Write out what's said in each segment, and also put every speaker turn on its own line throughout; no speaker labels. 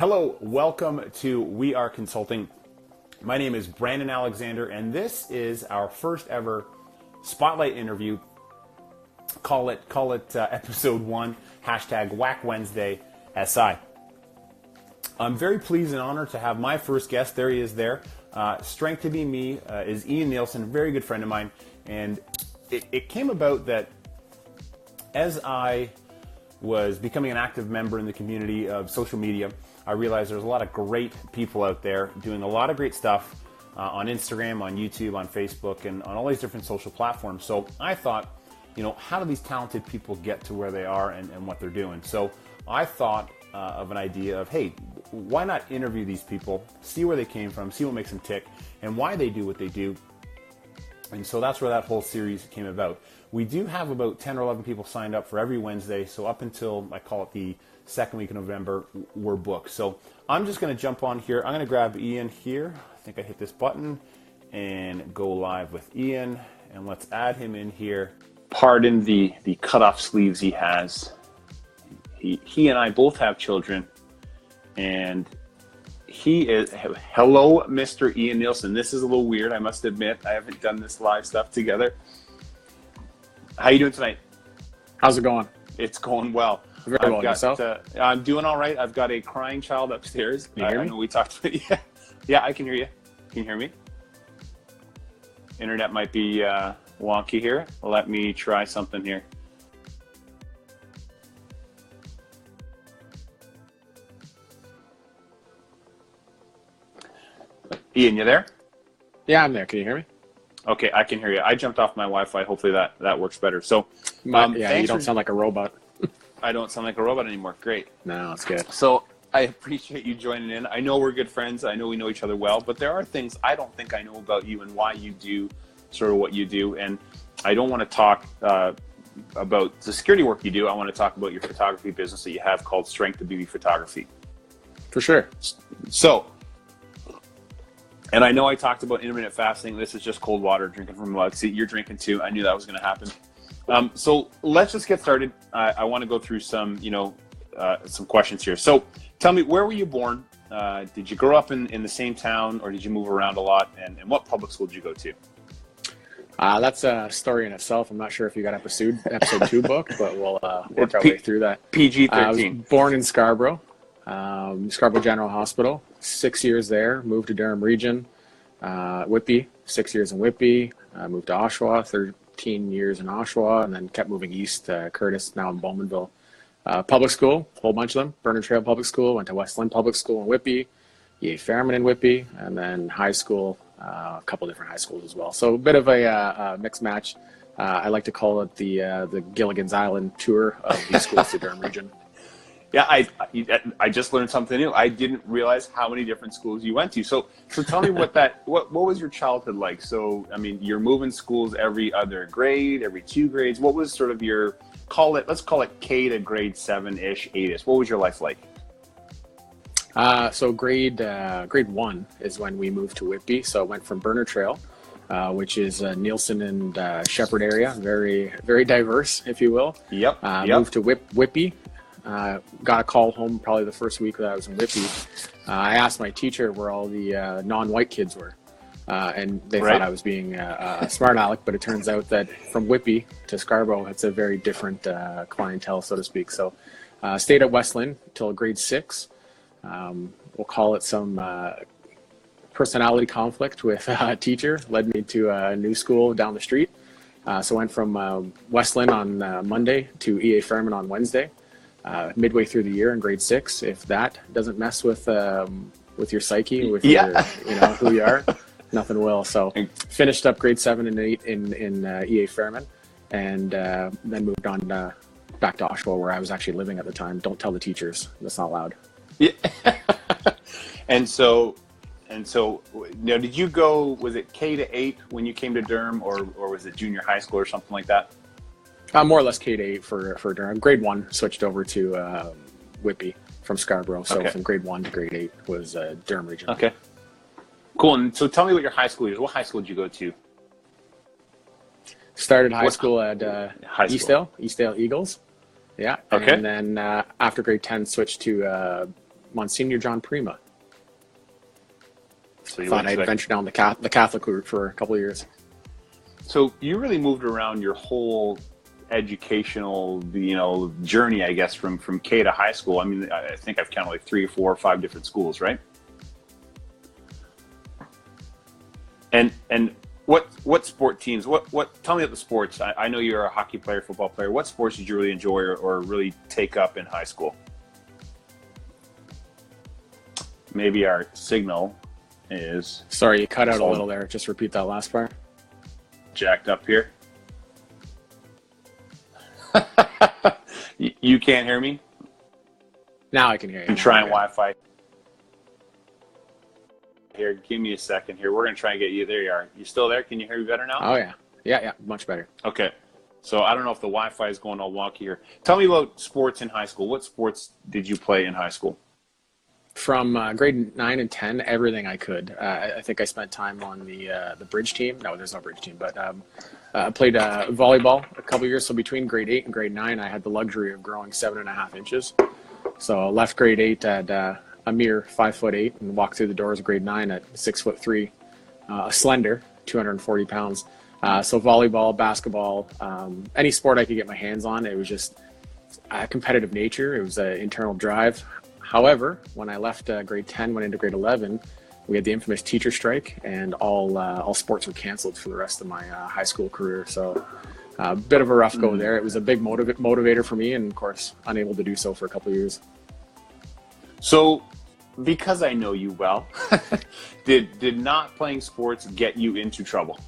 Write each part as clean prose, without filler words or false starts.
Hello, welcome to We Are Consulting. My name is Brandon Alexander, and this is our first ever Spotlight interview. Call it episode 1, hashtag WAC Wednesday SI. I'm very pleased and honored to have my first guest. There he is there. Strength to be me is Ian Neilson, a very good friend of mine. And it came about that as I was becoming an active member in the community of social media, I realized there's a lot of great people out there doing a lot of great stuff on Instagram, on YouTube, on Facebook, and on all these different social platforms. So I thought, how do these talented people get to where they are and what they're doing? So I thought of an idea of, hey, why not interview these people, see where they came from, see what makes them tick, and why they do what they do. And so that's where that whole series came about. We do have about 10 or 11 people signed up for every Wednesday, so up until, I call it the second week of November, we're booked. So I'm just going to jump on here. I'm going to grab Ian here. I think I hit this button and go live with Ian, and let's add him in here. Pardon the cut-off sleeves he has. He and I both have children, and he is, hello, Mr. Ian Neilson. This is a little weird, I must admit. I haven't done this live stuff together. How you doing tonight?
How's it going?
It's going well.
Very well. Yourself?
I'm doing all right. I've got a crying child upstairs.
Can you hear me?
I know we talked about it. Yeah, I can hear you. Can you hear me? Internet might be wonky here. Let me try something here. Ian, you there?
Yeah, I'm there. Can you hear me?
Okay, I can hear you. I jumped off my Wi-Fi. Hopefully that works better. So,
yeah, you don't sound like a robot.
I don't sound like a robot anymore. Great.
No, that's good.
So I appreciate you joining in. I know we're good friends. I know we know each other well, but there are things I don't think I know about you and why you do sort of what you do. And I don't want to talk about the security work you do. I want to talk about your photography business that you have called Strength to Beauty Photography.
For sure.
So, and I know I talked about intermittent fasting. This is just cold water, drinking from a mug. See, you're drinking too. I knew that was going to happen. So let's just get started. I want to go through some, some questions here. So tell me, where were you born? Did you grow up in the same town, or did you move around a lot? And what public school did you go to?
That's a story in itself. I'm not sure if you got episode 2 booked, but we'll work our way through that.
PG-13.
I was born in Scarborough, Scarborough General Hospital. 6 years there. Moved to Durham Region, Whitby. 6 years in Whitby. Moved to Oshawa. 13 years in Oshawa, and then kept moving east to Curtis. Now in Bowmanville. Public school, a whole bunch of them. Bernard Trail Public School. Went to Westland Public School in Whitby. EA Fairman in Whitby, and then high school. A couple different high schools as well. So a bit of a mixed match. I like to call it the Gilligan's Island tour of the schools to Durham Region.
Yeah, I just learned something new. I didn't realize how many different schools you went to. So tell me what was your childhood like? So, I mean, you're moving schools every other grade, every 2 grades. What was sort of your, let's call it K to grade 7-ish, 8-ish. What was your life like?
So grade 1 is when we moved to Whitby. So I went from Bernard Trail, which is Neilson and Shepherd area, very, very diverse, if you will.
Yep.
Moved to Whitby. Got a call home probably the first week that I was in Whitby. I asked my teacher where all the non-white kids were, and they thought I was being a smart aleck, but it turns out that from Whitby to Scarborough, it's a very different clientele, so to speak. So stayed at Westland till grade 6. We'll call it some personality conflict with a teacher led me to a new school down the street. So went from Westland on Monday to EA Fairman on Wednesday. Midway through the year in grade 6, if that doesn't mess with your psyche, with your, who you are, nothing will. So finished up grade 7 and 8 in EA Fairman, and then moved on back to Oshawa, where I was actually living at the time. Don't tell the teachers; that's not allowed.
Yeah. And so now, did you go? Was it K to 8 when you came to Durham, or was it junior high school or something like that?
More or less K to 8 for Durham. Grade 1 switched over to Whitby from Scarborough. So from grade 1 to grade 8 was Durham Region. Okay.
Cool. And so tell me what your high school is. What high school did you go to?
Started high school at Eastdale Eagles. Yeah.
Okay.
And then after grade 10, switched to Monsignor John Prima.
So you
Thought I'd venture down the Catholic route for a couple of years.
So you really moved around your whole educational, journey, I guess, from K to high school. I mean, I think I've counted like 3 or 4 or 5 different schools, right? And what sport teams? What? Tell me about the sports. I know you're a hockey player, football player. What sports did you really enjoy or really take up in high school? Maybe our signal is...
Sorry, you cut out a little there. Just repeat that last part.
Jacked up here. You can't hear me?
Now I can hear you.
I'm trying Wi-Fi. Here, give me a second here. We're going to try and get you. There you are. You still there? Can you hear me better now?
Oh, yeah. Yeah, much better.
Okay. So I don't know if the Wi-Fi is going all wonky here. Tell me about sports in high school. What sports did you play in high school?
From grade 9 and 10, everything I could. I think I spent time on the bridge team. No, there's no bridge team, but I played volleyball a couple years. So between grade 8 and grade 9, I had the luxury of growing 7.5 inches. So I left grade 8 at a mere 5'8" and walked through the doors of grade 9 at 6'3", slender, 240 pounds. So volleyball, basketball, any sport I could get my hands on. It was just a competitive nature. It was an internal drive. However, when I left grade 10, went into grade 11, we had the infamous teacher strike, and all sports were canceled for the rest of my high school career. So a bit of a rough go there. It was a big motivator for me, and of course, unable to do so for a couple of years.
So, because I know you well, did not playing sports get you into trouble?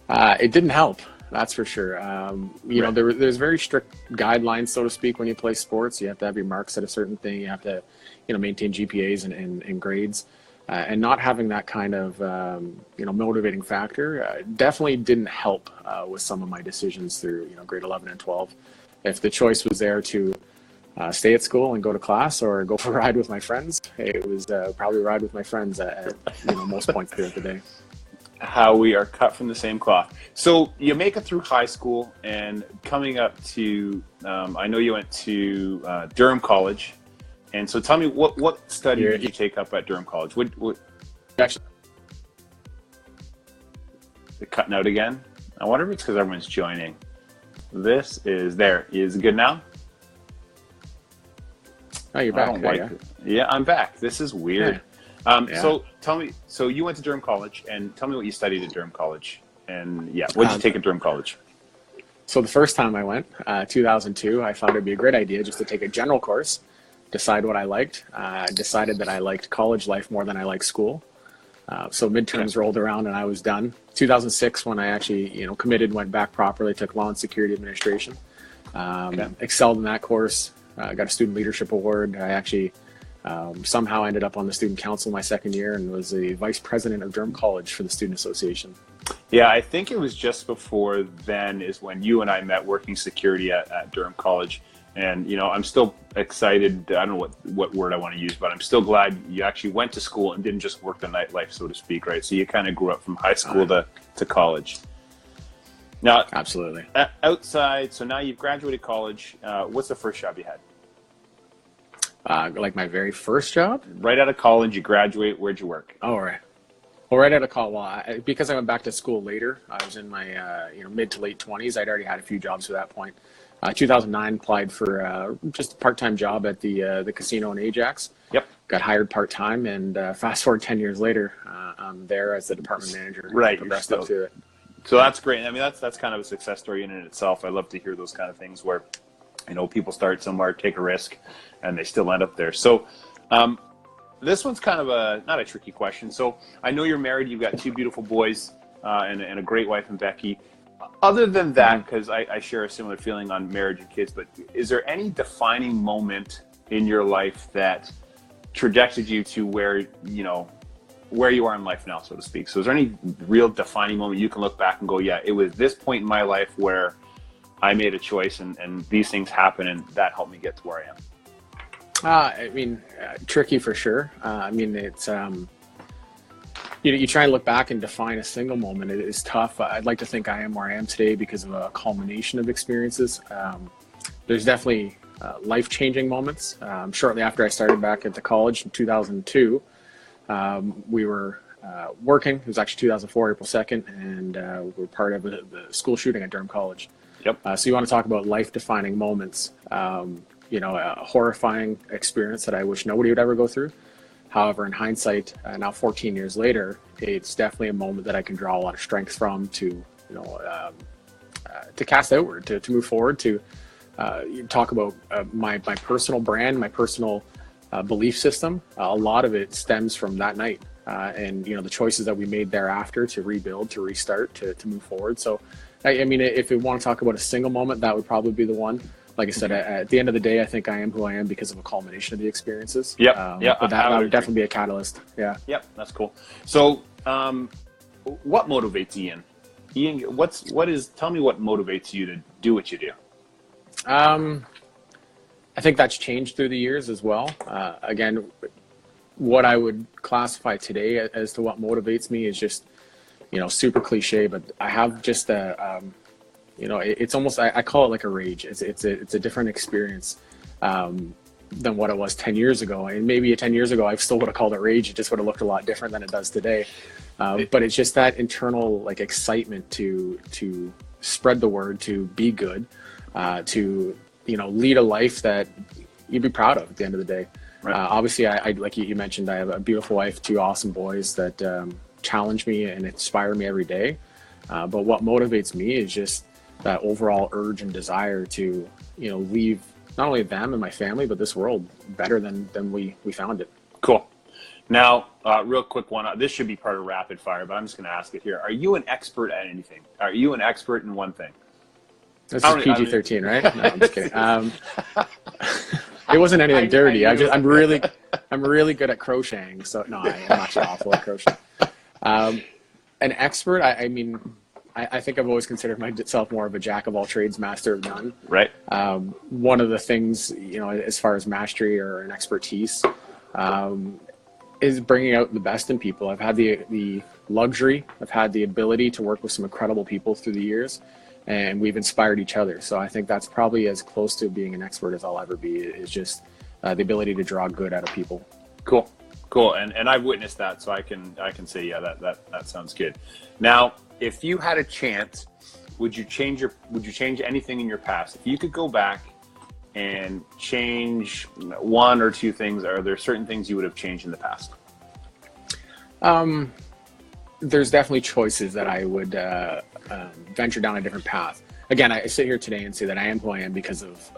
It didn't help. That's for sure. You know, there's very strict guidelines, so to speak, when you play sports. You have to have your marks at a certain thing. You have to, maintain GPAs and grades. And not having that kind of, motivating factor definitely didn't help with some of my decisions through, grade 11 and 12. If the choice was there to stay at school and go to class or go for a ride with my friends, it was probably a ride with my friends at most points throughout the day.
How we are cut from the same cloth. So you make it through high school, and coming up to, I know you went to Durham College, and so tell me what study did you take up at Durham College? What
actually,
they're cutting out again? I wonder if it's because everyone's joining. This is there. Is it good now?
Oh, you're back.
I don't like it. Yeah, I'm back. This is weird.
Yeah.
So tell me, so you went to Durham College, and tell me what you studied at Durham College, and what did you take at Durham College?
So the first time I went, 2002, I thought it'd be a great idea just to take a general course, decide what I liked. Decided that I liked college life more than I liked school. So midterms rolled around and I was done. 2006, when I actually, committed, went back properly, took law and security administration. Excelled in that course. Got a student leadership award. I actually somehow ended up on the student council my second year and was the vice president of Durham College for the Student Association.
Yeah, I think it was just before then is when you and I met working security at Durham College. And, I'm still excited. I don't know what word I want to use, but I'm still glad you actually went to school and didn't just work the nightlife, so to speak, right? So you kind of grew up from high school to college. Now,
absolutely.
Outside, so now you've graduated college. What's the first job you had?
Like my very first job?
Right out of college, you graduate. Where'd you work?
Oh, right. Well, right out of college. Well, because I went back to school later, I was in my mid to late 20s. I'd already had a few jobs at that point. 2009, applied for just a part-time job at the casino in Ajax.
Yep.
Got hired part-time, and fast forward 10 years later, I'm there as the department manager.
Right.
Progressed up to it.
So that's great. I mean, that's kind of a success story in and itself. I love to hear those kind of things where, people start somewhere, take a risk, and they still end up there. So this one's kind of not a tricky question. So I know you're married. You've got 2 beautiful boys and a great wife in Becky. Other than that, because I share a similar feeling on marriage and kids, but is there any defining moment in your life that trajected you to where you are in life now, so to speak? So is there any real defining moment you can look back and go, yeah, it was this point in my life where I made a choice and these things happen and that helped me get to where I am?
Tricky for sure. It's, you try and look back and define a single moment. It is tough. I'd like to think I am where I am today because of a culmination of experiences. There's definitely life-changing moments. Shortly after I started back at the college in 2002, we were working. It was actually 2004, April 2nd, and we were part of the school shooting at Durham College.
Yep.
So you want to talk about life-defining moments, a horrifying experience that I wish nobody would ever go through. However, in hindsight, now 14 years later, it's definitely a moment that I can draw a lot of strength from to cast outward, to move forward, to talk about my personal brand, my personal belief system. A lot of it stems from that night, and the choices that we made thereafter to rebuild, to restart, to move forward. So, I mean, if we want to talk about a single moment, that would probably be the one. Like I said, at the end of the day, I think I am who I am because of a culmination of the experiences.
Yep.
But that would definitely be a catalyst. Yeah.
Yep. That's cool. So, what motivates Ian? Ian, tell me what motivates you to do what you do.
I think that's changed through the years as well. Again, what I would classify today as to what motivates me is just, super cliche, but I have just it's almost, I call it like a rage. It's a different experience than what it was 10 years ago. And maybe 10 years ago, I still would have called it rage. It just would have looked a lot different than it does today. But it's just that internal excitement to spread the word, to be good, to lead a life that you'd be proud of at the end of the day.
Right.
Obviously, I like you mentioned, I have a beautiful wife, 2 awesome boys that challenge me and inspire me every day. But what motivates me is just that overall urge and desire to leave not only them and my family, but this world better than we found it.
Cool. Now, real quick one. This should be part of rapid fire, but I'm just going to ask it here. Are you an expert at anything? Are you an expert in one thing?
This is PG-13, right? No, I'm just kidding. It wasn't anything dirty. I'm really good at crocheting. So no, I'm actually awful at crocheting. An expert. I mean, I think I've always considered myself more of a jack of all trades, master of none.
Right.
One of the things, as far as mastery or an expertise, is bringing out the best in people. I've had the luxury, I've had the ability to work with some incredible people through the years, and we've inspired each other. So I think that's probably as close to being an expert as I'll ever be, is just the ability to draw good out of people.
Cool. And I've witnessed that, so I can say, yeah, that sounds good. Now, if you had a chance, would you change anything in your past? If you could go back and change one or two things, are there certain things you would have changed in the past?
There's definitely choices that I would venture down a different path. Again, I sit here today and say that I am who I am because of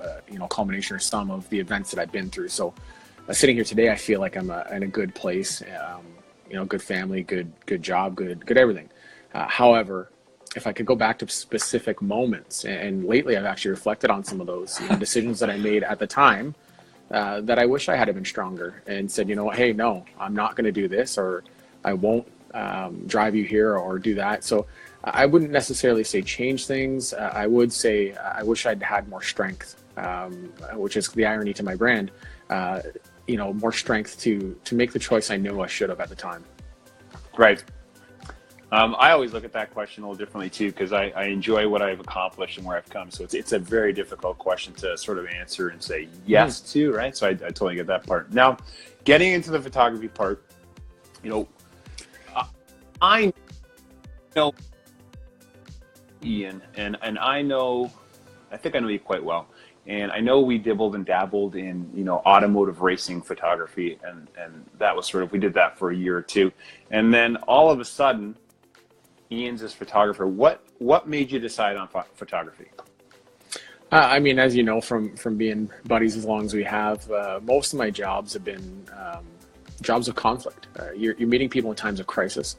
culmination or some of the events that I've been through. So sitting here today, I feel like I'm in a good place. Good family, good job, good everything. However, if I could go back to specific moments, and lately I've actually reflected on some of those decisions that I made at the time that I wish I had been stronger and said, hey, no, I'm not going to do this, or I won't drive you here or do that. So I wouldn't necessarily say change things. I would say I wish I'd had more strength, which is the irony to my brand, more strength to make the choice I knew I should have at the time.
Right. I always look at that question a little differently too, because I enjoy what I've accomplished and where I've come. So it's a very difficult question to sort of answer and say yes to, right? So I totally get that part. Now, getting into the photography part, I know Ian, and I think I know you quite well. And I know we dibbled and dabbled in, automotive racing photography, and that was we did that for a year or two. And then all of a sudden, Ian's this photographer. What made you decide on photography?
I mean, as you know, from being buddies as long as we have, most of my jobs have been jobs of conflict. You're meeting people in times of crisis.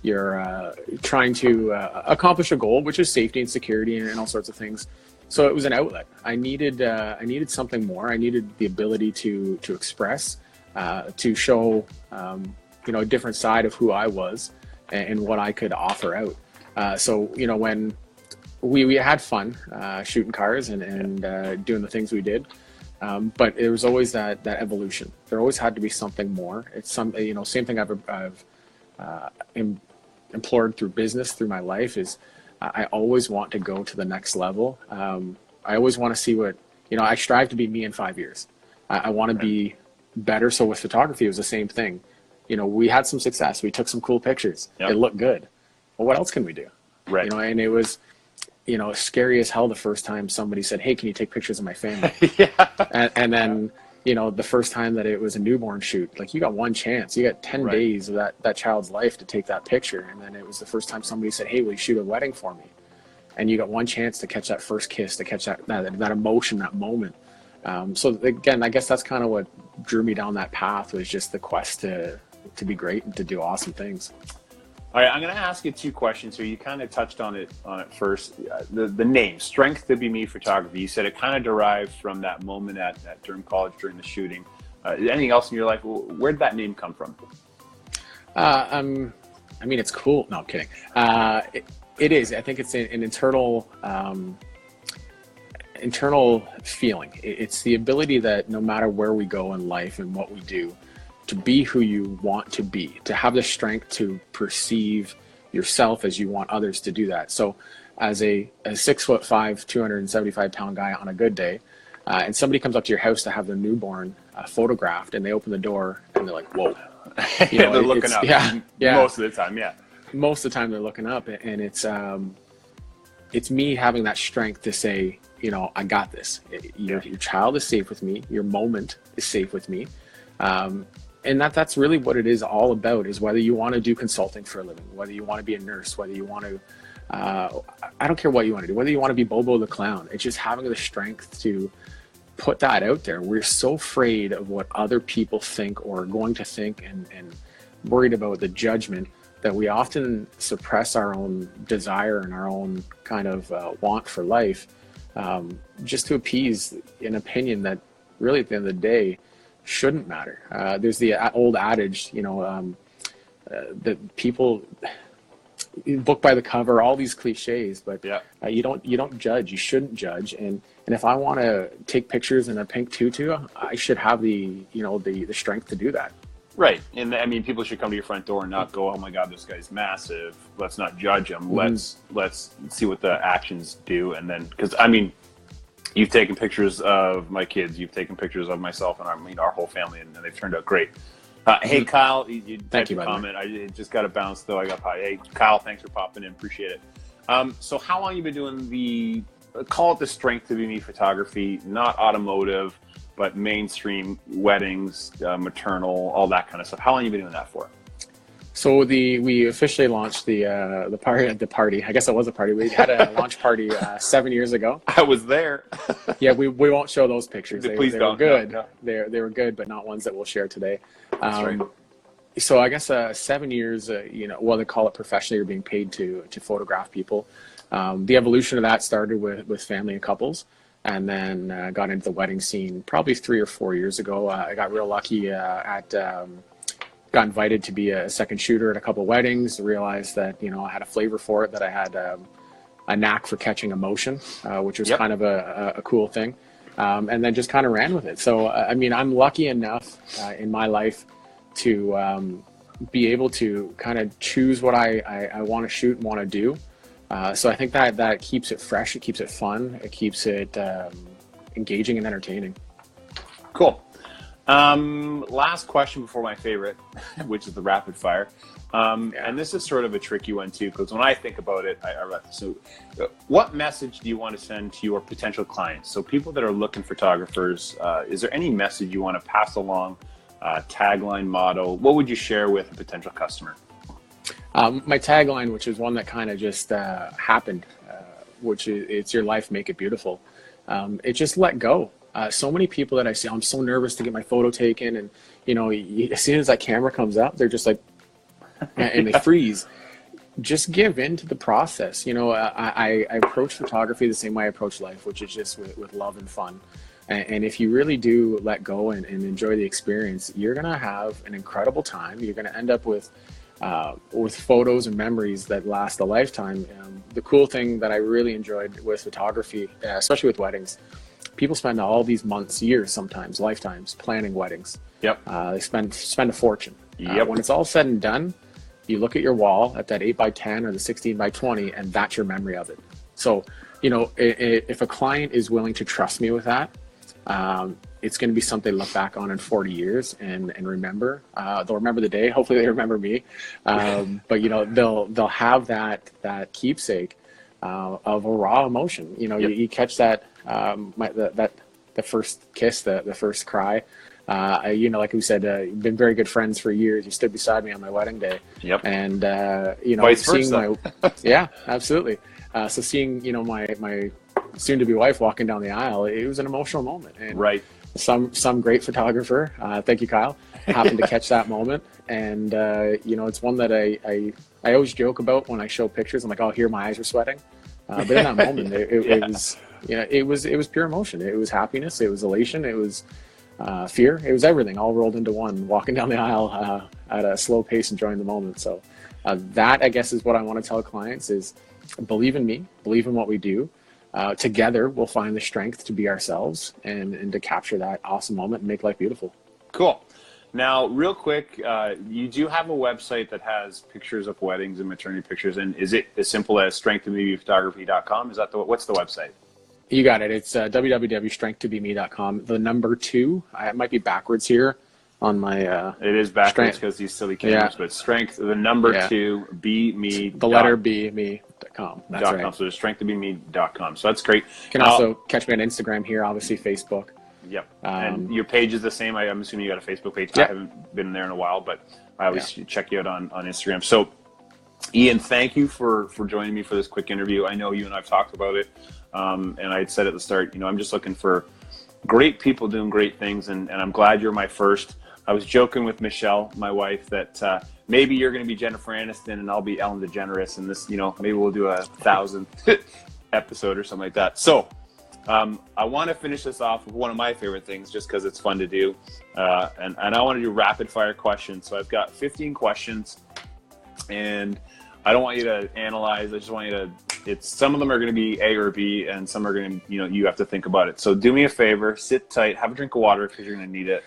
You're trying to accomplish a goal, which is safety and security and all sorts of things. So it was an outlet. I needed something more. I needed the ability to express, to show, a different side of who I was and what I could offer out. So when we had fun shooting cars and doing the things we did, but there was always that evolution. There always had to be something more. It's same thing I've implored through business, through my life, is I always want to go to the next level. I always want to see what I strive to be me in 5 years. I want to be better. So with photography, it was the same thing. We had some success. We took some cool pictures. It looked good. Well, what else can we do?
Right.
And it was, scary as hell the first time somebody said, hey, can you take pictures of my family? And then, the first time that it was a newborn shoot, like you got one chance, you got 10 days of that child's life to take that picture. And then it was the first time somebody said, hey, will you shoot a wedding for me? And you got one chance to catch that first kiss, to catch that emotion, that moment. So again, I guess that's kind of what drew me down that path, was just the quest to be great and to do awesome things.
All right, I'm going to ask you 2 questions here. You kind of touched on it first. The name, Strength to Be Me Photography. You said it kind of derived from that moment during college, during the shooting. Anything else in your life? Where did that name come from?
It's cool. No, I'm kidding. It is. I think it's an internal feeling. It's the ability that no matter where we go in life and what we do, to be who you want to be, to have the strength to perceive yourself as you want others to do that. So as a 6'5", 275-pound guy on a good day, and somebody comes up to your house to have their newborn photographed, and they open the door and they're like, whoa.
They're looking up.
Yeah.
Most of the time, yeah.
Most of the time they're looking up, and it's me having that strength to say, I got this. Your child is safe with me. Your moment is safe with me. And that's really what it is all about, is whether you want to do consulting for a living, whether you want to be a nurse, whether you want to, I don't care what you want to do, whether you want to be Bobo the Clown. It's just having the strength to put that out there. We're so afraid of what other people think or are going to think, and worried about the judgment, that we often suppress our own desire and our own kind of want for life, just to appease an opinion that really at the end of the day shouldn't matter. There's the old adage, that people book by the cover, all these cliches, but you don't judge. You shouldn't judge. And if I want to take pictures in a pink tutu, I should have the strength to do that.
Right. And I mean, people should come to your front door and not go, oh my God, this guy's massive. Let's not judge him. Let's see what the actions do. And then, because I mean, you've taken pictures of my kids, you've taken pictures of myself and our whole family, and they've turned out great. Hey, Kyle, you typed a comment. I just got to bounce though. I got pie. Hey, Kyle, thanks for popping in. Appreciate it. So how long have you been doing call it the Strength to Be Me photography, not automotive, but mainstream weddings, maternal, all that kind of stuff? How long have you been doing that for?
So we officially launched the party. I guess it was a party. We had a launch party 7 years ago.
I was there.
Yeah, we won't show those pictures.
Please
they
don't.
Were good.
No.
They were good, but not ones that we'll share today.
That's right.
So I guess 7 years. They call it professionally. You're being paid to photograph people. The evolution of that started with family and couples, and then got into the wedding scene probably 3 or 4 years ago. I got real lucky got invited to be a second shooter at a couple weddings, realized that, I had a flavor for it, that I had a knack for catching emotion, which was kind of a cool thing. And then just kind of ran with it. So, I'm lucky enough in my life to be able to kind of choose what I want to shoot and want to do. So I think that keeps it fresh. It keeps it fun. It keeps it engaging and entertaining. Cool.
Last question before my favorite, which is the rapid fire. And this is sort of a tricky one too, because when I think about it, so what message do you want to send to your potential clients? So people that are looking photographers, is there any message you want to pass along, tagline, motto? What would you share with a potential customer?
My tagline, which is one that kind of just happened, which is, it's your life, make it beautiful. It just let go. So many people that I see, I'm so nervous to get my photo taken, and as soon as that camera comes up, they're just like, and they freeze. Just give in to the process. I approach photography the same way I approach life, which is just with love and fun. And if you really do let go and enjoy the experience, you're gonna have an incredible time. You're gonna end up with photos and memories that last a lifetime. The cool thing that I really enjoyed with photography, especially with weddings, people spend all these months, years, sometimes lifetimes planning weddings.
Yep.
They spend a fortune.
Yep.
When it's all said and done, you look at your wall at that 8x10 or the 16x20, and that's your memory of it. So if a client is willing to trust me with that, it's going to be something to look back on in 40 years and remember. They'll remember the day. Hopefully they remember me. But they'll have that keepsake of a raw emotion. You catch that the first kiss, the first cry. Like we said, been very good friends for years. You stood beside me on my wedding day.
Yep.
And
Vice versa.
Yeah, absolutely. So seeing my soon-to-be wife walking down the aisle, it was an emotional moment. And
right.
Some great photographer, thank you, Kyle, happened to catch that moment. And it's one that I always joke about when I show pictures. I'm like, oh, here my eyes are sweating. But in that moment, it was pure emotion. It was happiness. It was elation. It was fear. It was everything all rolled into one, walking down the aisle at a slow pace, enjoying the moment. So that, I guess, is what I want to tell clients is believe in me, believe in what we do. Together, we'll find the strength to be ourselves and to capture that awesome moment and make life beautiful.
Cool. Now, real quick, you do have a website that has pictures of weddings and maternity pictures, and is it as simple as strengthtobemephotography.com? Is that what's the website?
You got it. It's www.strengthtobeMe.com. The number 2, it might be backwards here on my.
It is backwards because these silly cameras, but strength, the number 2, be me.
The letter B, me.com. That's right.
.com. So it's strengthtobeMe.com. So that's great.
You can also catch me on Instagram here, obviously Facebook.
Yep. And your page is the same. I'm assuming you got a Facebook page.
Yep.
I haven't been there in a while, but I always check you out on Instagram. So, Ian, thank you for joining me for this quick interview. I know you and I've talked about it, and I had said at the start, I'm just looking for great people doing great things, and I'm glad you're my first. I was joking with Michelle, my wife, that maybe you're going to be Jennifer Aniston and I'll be Ellen DeGeneres, and this, maybe we'll do 1,000th episode or something like that. So, I want to finish this off with one of my favorite things, just because it's fun to do, and I want to do rapid fire questions. So I've got 15 questions, and I don't want you to analyze. I just want you to. Some of them are going to be A or B, and some are going to, you have to think about it. So do me a favor, sit tight, have a drink of water because you're going to need it.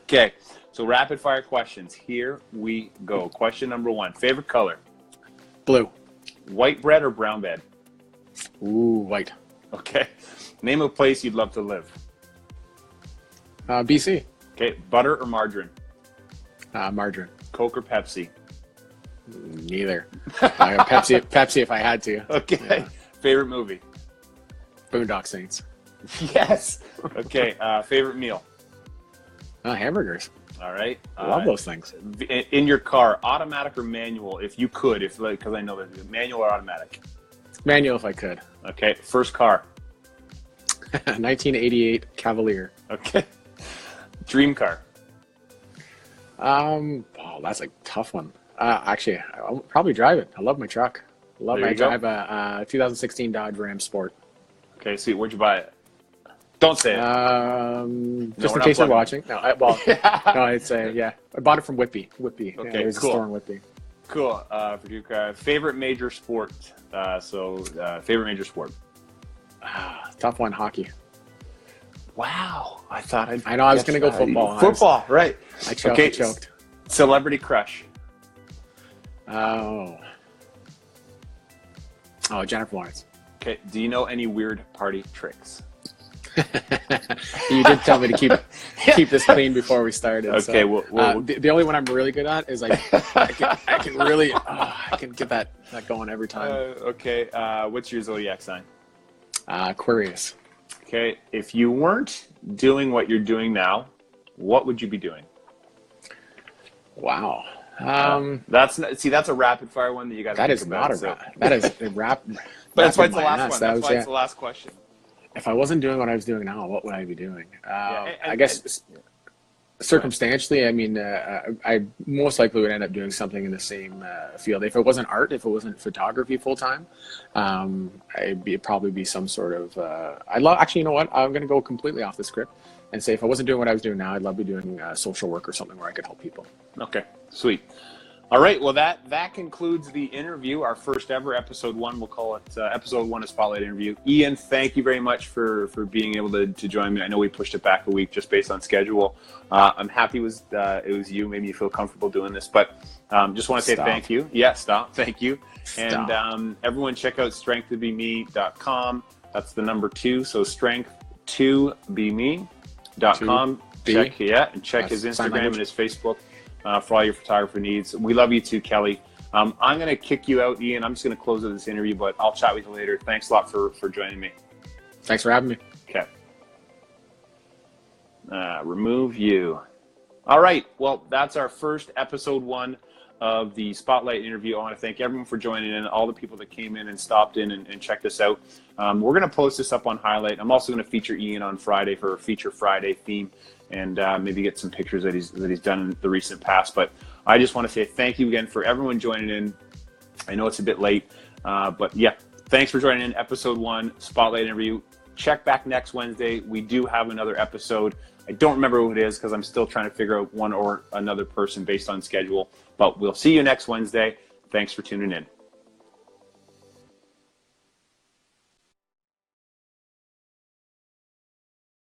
Okay, so rapid fire questions. Here we go. Question number 1: favorite color?
Blue.
White bread or brown bread?
Ooh, white.
Okay. Name of a place you'd love to live?
BC.
Okay. Butter or margarine?
Margarine.
Coke or Pepsi?
Neither. Pepsi if I had to.
Okay. Yeah. Favorite movie?
Boondock Saints.
Yes. Okay. Favorite meal?
Hamburgers.
All right.
I love those things.
In your car, automatic or manual? If you could, because I know that manual or automatic.
Manual if I could.
Okay. First car?
1988 Cavalier.
Okay. Dream car?
That's a tough one. Actually, I'll probably drive it. I love my truck. I drive a 2016 Dodge Ram Sport.
Okay, sweet. Where'd you buy it? Don't say it.
Just in case you're watching. No, it's I bought it from Whitby.
Okay,
there's
cool.
a store in Whitby.
Cool. For Duke, favorite major sport? Favorite major sport?
Tough one, hockey.
Wow. I
know I was going to go football.
Football, right.
I choked.
Celebrity crush?
Oh, Jennifer Lawrence.
Okay. Do you know any weird party tricks?
You did tell me to keep this clean before we started.
Okay.
So, the only one I'm really good at is I can really I can get that going every time.
Okay. What's your zodiac sign?
Aquarius.
Okay. If you weren't doing what you're doing now, what would you be doing?
Wow.
That's a rapid fire one that you got.
That is not a rap. That is a rap.
But that's why it's the last one. That's why it's the last question.
If I wasn't doing what I was doing now, what would I be doing? I guess circumstantially, I mean, I most likely would end up doing something in the same field. If it wasn't art, if it wasn't photography full time, it'd probably be some sort of. Actually, you know what? I'm going to go completely off the script and say if I wasn't doing what I was doing now, I'd love to be doing social work or something where I could help people.
Okay, sweet. All right. Well, that concludes the interview, our first ever episode 1. We'll call it episode 1 of Spotlight Interview. Ian, thank you very much for being able to join me. I know we pushed it back a week just based on schedule. I'm happy it was you. Made me feel comfortable doing this, but just want to say thank you. Yeah, stop. Thank you.
Stop.
And everyone check out strength2beme.com. That's the number 2. So strength2beme.com. Check his Instagram and his Facebook. For all your photographer needs. We love you too, Kelly. I'm going to kick you out, Ian. I'm just going to close out this interview, but I'll chat with you later. Thanks a lot for joining me.
Thanks for having me.
Okay. Remove you. All right. Well, that's our first episode 1 of the Spotlight Interview. I want to thank everyone for joining in, all the people that came in and stopped in and checked us out. We're going to post this up on Highlight. I'm also going to feature Ian on Friday for a Feature Friday theme, and maybe get some pictures that he's done in the recent past. But I just want to say thank you again for everyone joining in. I know it's a bit late, but yeah, thanks for joining in episode 1, Spotlight Interview. Check back next Wednesday. We do have another episode. I don't remember who it is because I'm still trying to figure out one or another person based on schedule, but we'll see you next Wednesday. Thanks for tuning in.